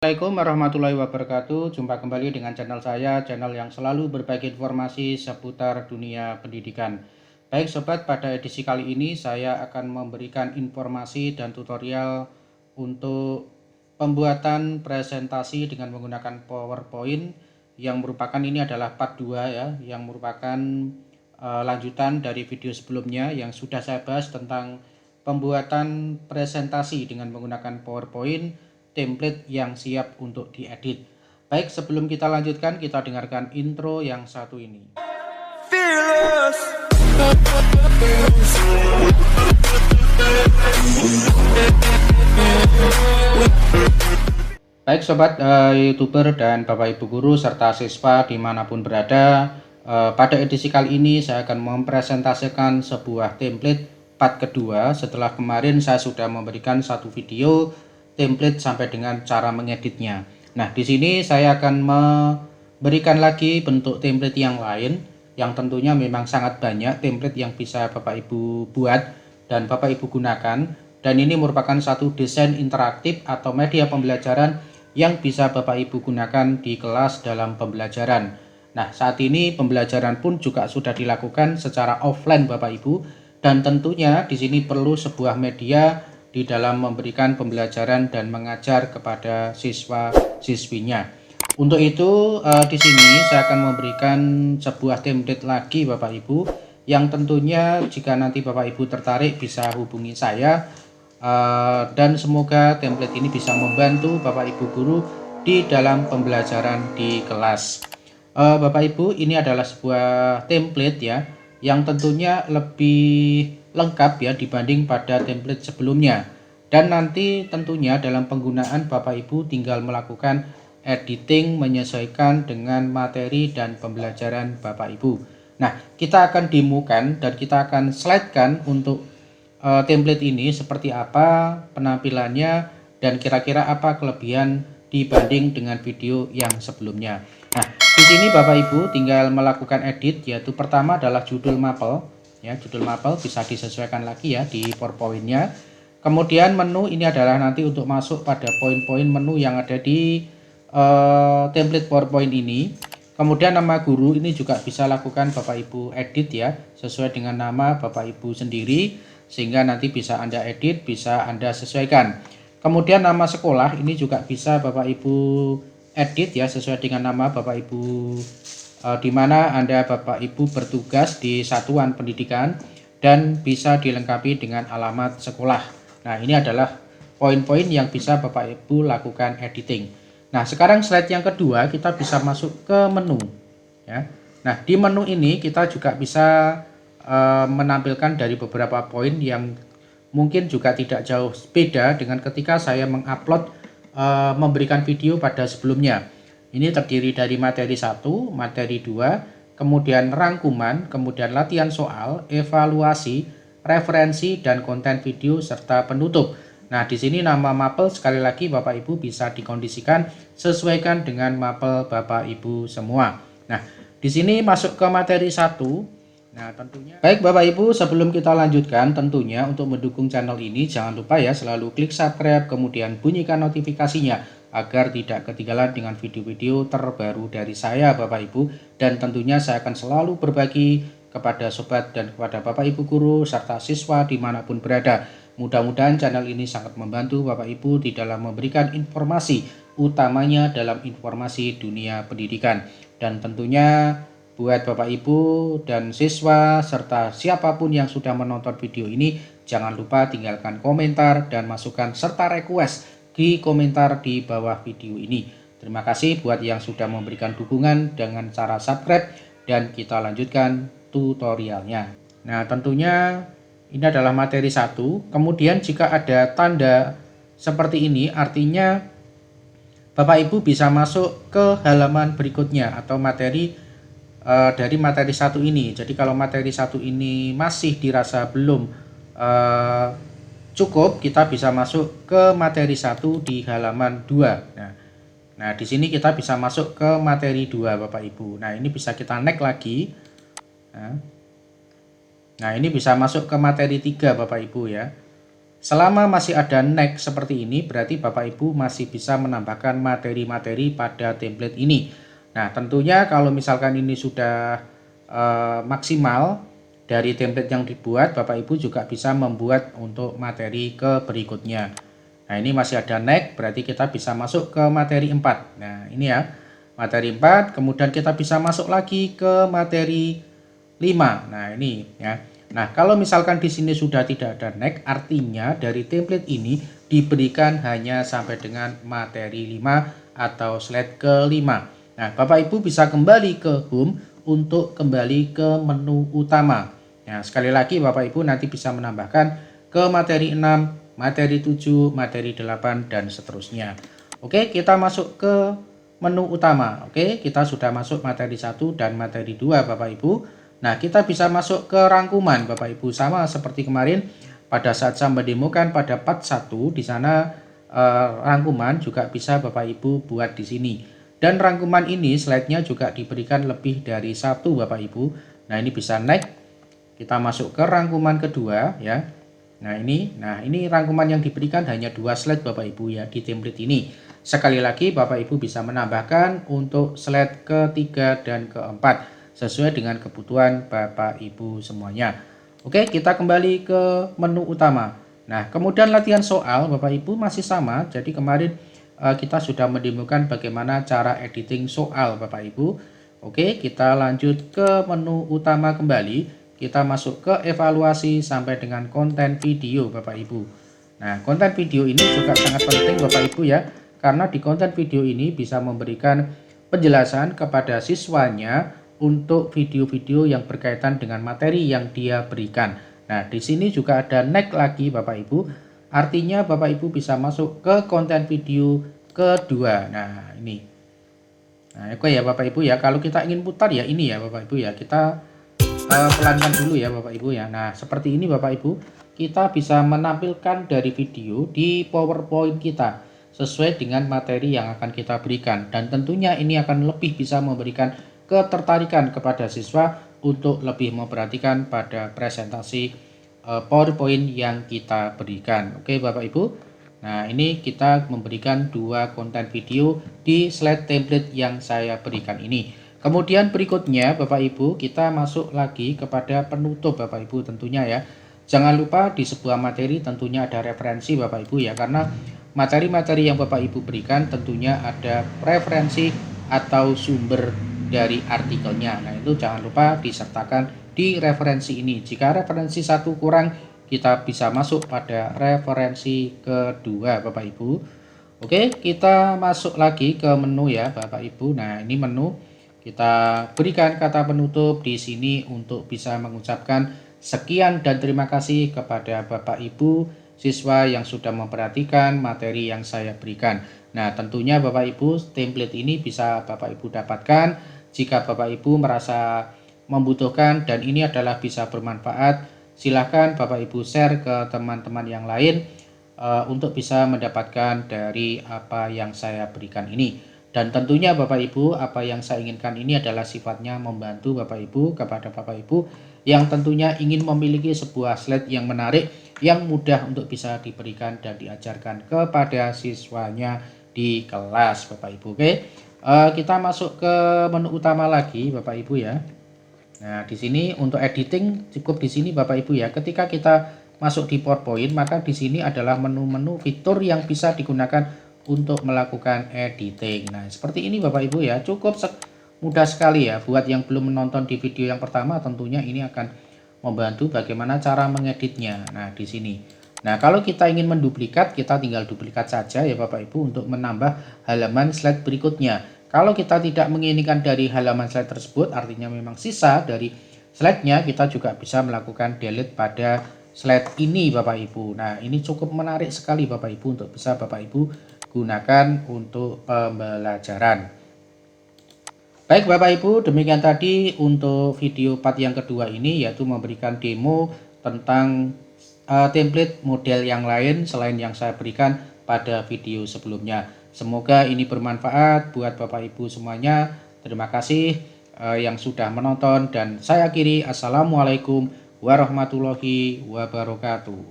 Assalamualaikum warahmatullahi wabarakatuh. Jumpa kembali dengan channel saya, channel yang selalu berbagi informasi seputar dunia pendidikan. Baik sobat, pada edisi kali ini saya akan memberikan informasi dan tutorial untuk pembuatan presentasi dengan menggunakan PowerPoint yang merupakan ini adalah part 2 ya, yang merupakan lanjutan dari video sebelumnya yang sudah saya bahas tentang pembuatan presentasi dengan menggunakan PowerPoint template yang siap untuk diedit. Baik, sebelum kita lanjutkan, kita dengarkan intro yang satu ini. Baik sobat YouTuber dan Bapak Ibu guru serta siswa dimanapun berada, pada edisi kali ini saya akan mempresentasikan sebuah template part kedua setelah kemarin saya sudah memberikan satu video template sampai dengan cara mengeditnya. Nah, di sini saya akan memberikan lagi bentuk template yang lain yang tentunya memang sangat banyak template yang bisa Bapak Ibu buat dan Bapak Ibu gunakan, dan ini merupakan satu desain interaktif atau media pembelajaran yang bisa Bapak Ibu gunakan di kelas dalam pembelajaran. Nah, saat ini pembelajaran pun juga sudah dilakukan secara offline Bapak Ibu, dan tentunya di sini perlu sebuah media di dalam memberikan pembelajaran dan mengajar kepada siswa-siswinya. Untuk itu di sini saya akan memberikan sebuah template lagi Bapak Ibu, yang tentunya jika nanti Bapak Ibu tertarik bisa hubungi saya. Dan semoga template ini bisa membantu Bapak Ibu guru di dalam pembelajaran di kelas. Bapak Ibu, ini adalah sebuah template ya yang tentunya lebih lengkap ya dibanding pada template sebelumnya, dan nanti tentunya dalam penggunaan Bapak Ibu tinggal melakukan editing menyesuaikan dengan materi dan pembelajaran Bapak Ibu. Nah, kita akan demokan dan kita akan slide-kan untuk template ini seperti apa penampilannya dan kira-kira apa kelebihan dibanding dengan video yang sebelumnya. Nah, di sini Bapak Ibu tinggal melakukan edit, yaitu pertama adalah judul mapel ya, judul mapel bisa disesuaikan lagi ya di PowerPoint-nya. Kemudian menu ini adalah nanti untuk masuk pada poin-poin menu yang ada di template PowerPoint ini. Kemudian nama guru ini juga bisa lakukan Bapak Ibu edit ya, sesuai dengan nama Bapak Ibu sendiri, sehingga nanti bisa Anda edit, bisa Anda sesuaikan. Kemudian nama sekolah ini juga bisa Bapak Ibu edit ya, sesuai dengan nama Bapak Ibu di mana Anda Bapak Ibu bertugas di satuan pendidikan, dan bisa dilengkapi dengan alamat sekolah. Nah, ini adalah poin-poin yang bisa Bapak Ibu lakukan editing. Nah, sekarang slide yang kedua kita bisa masuk ke menu ya. Nah, di menu ini kita juga bisa menampilkan dari beberapa poin yang mungkin juga tidak jauh beda dengan ketika saya mengupload memberikan video pada sebelumnya. Ini terdiri dari materi 1, materi 2, kemudian rangkuman, kemudian latihan soal, evaluasi, referensi, dan konten video serta penutup. Nah, di sini nama mapel sekali lagi Bapak Ibu bisa dikondisikan sesuaikan dengan mapel Bapak Ibu semua. Nah, di sini masuk ke materi 1. Nah, tentunya baik Bapak Ibu, sebelum kita lanjutkan, tentunya untuk mendukung channel ini jangan lupa ya selalu klik subscribe, kemudian bunyikan notifikasinya agar tidak ketinggalan dengan video-video terbaru dari saya Bapak Ibu, dan tentunya saya akan selalu berbagi kepada sobat dan kepada Bapak Ibu guru serta siswa dimanapun berada. Mudah-mudahan channel ini sangat membantu Bapak Ibu di dalam memberikan informasi, utamanya dalam informasi dunia pendidikan. Dan tentunya buat Bapak Ibu dan siswa serta siapapun yang sudah menonton video ini, jangan lupa tinggalkan komentar dan masukan serta request di komentar di bawah video ini. Terima kasih buat yang sudah memberikan dukungan dengan cara subscribe, dan kita lanjutkan tutorialnya. Nah, tentunya ini adalah materi 1. Kemudian jika ada tanda seperti ini artinya Bapak Ibu bisa masuk ke halaman berikutnya atau materi dari materi 1 ini. Jadi kalau materi 1 ini masih dirasa belum cukup, kita bisa masuk ke materi 1 di halaman 2. Nah, di sini kita bisa masuk ke materi 2 Bapak Ibu. Nah, ini bisa kita next lagi. Nah, ini bisa masuk ke materi 3 Bapak Ibu ya. Selama masih ada next seperti ini, berarti Bapak Ibu masih bisa menambahkan materi-materi pada template ini. Nah, tentunya kalau misalkan ini sudah maksimal dari template yang dibuat, Bapak Ibu juga bisa membuat untuk materi ke berikutnya. Nah, ini masih ada next, berarti kita bisa masuk ke materi 4. Nah, ini ya, materi 4, kemudian kita bisa masuk lagi ke materi 5. Nah, ini ya. Nah, kalau misalkan di sini sudah tidak ada next, artinya dari template ini diberikan hanya sampai dengan materi 5 atau slide ke-5. Nah, Bapak Ibu bisa kembali ke home untuk kembali ke menu utama. Nah, sekali lagi Bapak Ibu nanti bisa menambahkan ke materi 6, materi 7, materi 8 dan seterusnya. Oke, kita masuk ke menu utama. Oke, kita sudah masuk materi 1 dan materi 2 Bapak Ibu. Nah, kita bisa masuk ke rangkuman Bapak Ibu, sama seperti kemarin pada saat saya mendemokan pada part 1 di sana rangkuman juga bisa Bapak Ibu buat di sini. Dan rangkuman ini slide-nya juga diberikan lebih dari 1 Bapak Ibu. Nah, ini bisa next. Kita masuk ke rangkuman kedua ya. Nah, ini rangkuman yang diberikan hanya 2 slide Bapak Ibu ya di template ini. Sekali lagi Bapak Ibu bisa menambahkan untuk slide ketiga dan keempat sesuai dengan kebutuhan Bapak Ibu semuanya. Oke, kita kembali ke menu utama. Nah, kemudian latihan soal Bapak Ibu masih sama. Jadi kemarin kita sudah mendemokan bagaimana cara editing soal Bapak Ibu. Oke, kita lanjut ke menu utama kembali. Kita masuk ke evaluasi sampai dengan konten video Bapak Ibu. Nah, konten video ini juga sangat penting Bapak Ibu ya, karena di konten video ini bisa memberikan penjelasan kepada siswanya untuk video-video yang berkaitan dengan materi yang dia berikan. Nah, di sini juga ada next lagi Bapak Ibu. Artinya Bapak Ibu bisa masuk ke konten video kedua. Nah, ini. Nah, oke ya Bapak Ibu ya. Kalau kita ingin putar ya ini ya Bapak Ibu ya. Kita pelankan dulu ya Bapak Ibu ya. Nah, seperti ini Bapak Ibu. Kita bisa menampilkan dari video di PowerPoint kita sesuai dengan materi yang akan kita berikan, dan tentunya ini akan lebih bisa memberikan ketertarikan kepada siswa untuk lebih memperhatikan pada presentasi PowerPoint yang kita berikan. Oke Bapak Ibu. Nah, ini kita memberikan 2 konten video di slide template yang saya berikan ini. Kemudian berikutnya Bapak Ibu, kita masuk lagi kepada penutup Bapak Ibu tentunya ya. Jangan lupa di sebuah materi tentunya ada referensi Bapak Ibu ya, karena materi-materi yang Bapak Ibu berikan tentunya ada referensi atau sumber dari artikelnya. Nah, itu jangan lupa disertakan di referensi ini. Jika referensi 1 kurang, kita bisa masuk pada referensi kedua Bapak Ibu. Oke, kita masuk lagi ke menu ya Bapak Ibu. Nah, ini menu. Kita berikan kata penutup di sini untuk bisa mengucapkan sekian dan terima kasih kepada Bapak Ibu siswa yang sudah memperhatikan materi yang saya berikan. Nah, tentunya Bapak Ibu template ini bisa Bapak Ibu dapatkan jika Bapak Ibu merasa membutuhkan dan ini adalah bisa bermanfaat. Silahkan Bapak Ibu share ke teman-teman yang lain untuk bisa mendapatkan dari apa yang saya berikan ini. Dan tentunya Bapak Ibu, apa yang saya inginkan ini adalah sifatnya membantu Bapak Ibu kepada Bapak Ibu yang tentunya ingin memiliki sebuah slide yang menarik, yang mudah untuk bisa diberikan dan diajarkan kepada siswanya di kelas Bapak Ibu. Oke, kita masuk ke menu utama lagi Bapak Ibu ya. Nah, di sini untuk editing cukup di sini Bapak Ibu ya. Ketika kita masuk di PowerPoint, maka di sini adalah menu-menu fitur yang bisa digunakan untuk melakukan editing. Nah, seperti ini Bapak Ibu ya, cukup mudah sekali ya. Buat yang belum menonton di video yang pertama, tentunya ini akan membantu bagaimana cara mengeditnya. Nah, di sini. Nah, kalau kita ingin menduplikat, kita tinggal duplikat saja ya Bapak Ibu untuk menambah halaman slide berikutnya. Kalau kita tidak menginginkan dari halaman slide tersebut, artinya memang sisa dari slide-nya, kita juga bisa melakukan delete pada slide ini Bapak Ibu. Nah, ini cukup menarik sekali Bapak Ibu untuk bisa Bapak Ibu gunakan untuk pembelajaran. Baik Bapak Ibu, demikian tadi untuk video part yang kedua ini, yaitu memberikan demo tentang template model yang lain selain yang saya berikan pada video sebelumnya. Semoga ini bermanfaat buat Bapak Ibu semuanya. Terima kasih yang sudah menonton dan saya akhiri. Assalamualaikum warahmatullahi wabarakatuh.